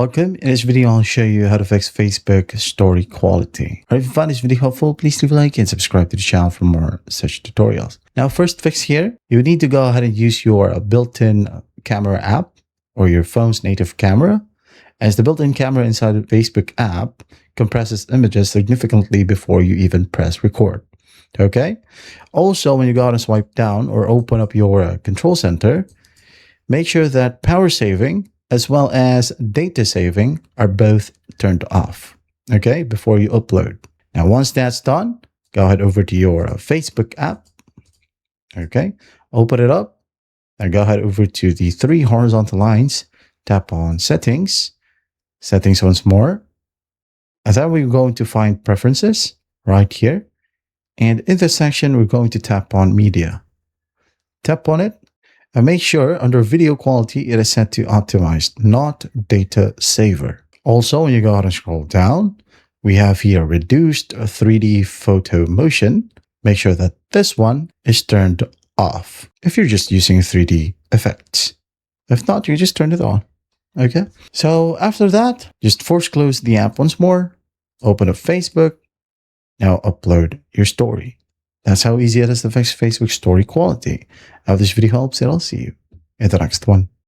Welcome. In this video, I'll show you how to fix Facebook story quality. If you find this video helpful, please leave a like and subscribe to the channel for more such tutorials. Now, first fix here, you need to go ahead and use your built-in camera app or your phone's native camera, as the built-in camera inside the Facebook app compresses images significantly before you even press record. Okay. Also, when you go out and swipe down or open up your control center, make sure that power saving as well as data saving are both turned off, okay, before you upload. Now, once that's done, go ahead over to your Facebook app, okay, open it up, and go ahead over to the three horizontal lines, tap on Settings, Settings once more, and then we're going to find Preferences right here, and in this section, we're going to tap on Media. Tap on it, and make sure under video quality, it is set to optimized, not data saver. Also, when you go ahead and scroll down, we have here reduced 3D photo motion. Make sure that this one is turned off if you're just using 3D effects. If not, you just turn it on. Okay. So after that, just force close the app once more, open up Facebook. Now upload your story. That's how easy it is to fix Facebook story quality. I hope this video helps, and I'll see you in the next one.